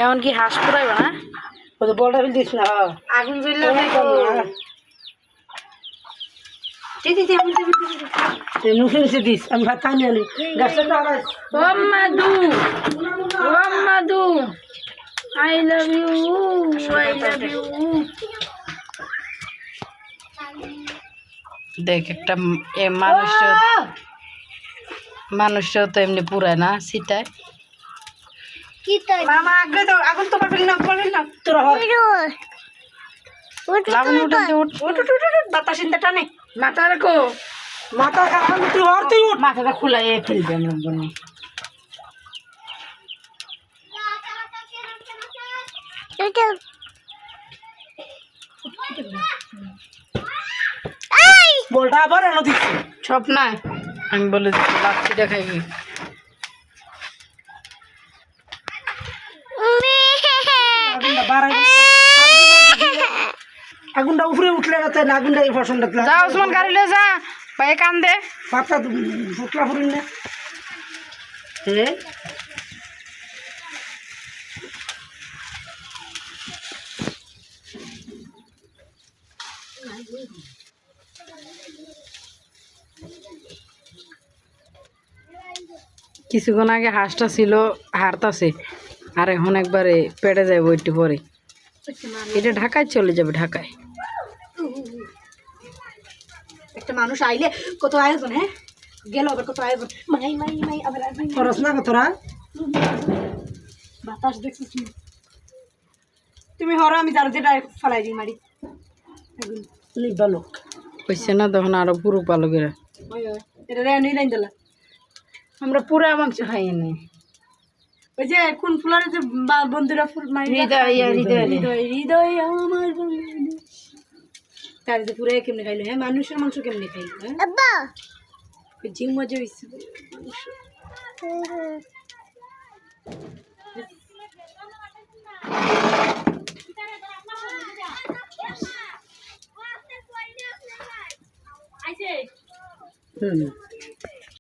এমনকি হাঁস পুরাইবা না? ওই তো বলটা ফেল দিস না। আগুন জ্বললে নুসে দিস আমি ভাত টানি আনি গাছটা ও মাদু, ও মাদু, I love you, I love you. দেখ একটা মানুষও তো এমনি পুরায় না সিটায়। মামা আগে তো আগুন তো পারবি না তোরা লাবণী উঠে উঠ, বাতাস ইন্দা টানে মাথা রাখো, মাথা খারাপ তুই আর তুই উঠ মাথাটা খুলাই ফেলবে আমরা বনে। বলটা আবার এনে দিচ্ছি সব না আমি বলে দিচ্ছি লাচ্ছি দেখাইবি। আগুনটা উপরে উঠলে না তাই না আগুনটা এই ফসলটা যা ওসমান গাড়ি লে যা পায়ে কান দে। পাতা ফুটলা ফুরিন না হে কিছুক্ষণ আগে হাঁসটা ছিল হারতাছে আর এখন একবারে পেটে যাবে একটু পরে। এটা ঢাকায় চলে যাবে, ঢাকায়। একটা মানুষ আইলে কত আয়োজন হ্যাঁ গেল আবার কত আয়োজন মাই মাই মাই আবার খরচ না কতরা বাতাস দেখছিস তুমি হরো আমি যার যেটা ফলাই দিই মারি লিখবা লোক হয়েছে না তখন আরো পুরো পালকেরা এটা রে নিয়ে লাইন দিলা আমরা পুরা মাংস খাই নি। ওই যে কোন ফুলার যে বন্ধুরা ফুল মারি হৃদয় হৃদয় হৃদয় হৃদয় আমার তার যে পুরো কেমনে খাইলো হ্যাঁ মানুষের মাংস কেমনে খাইলো হ্যাঁ জিম মজা হয়েছে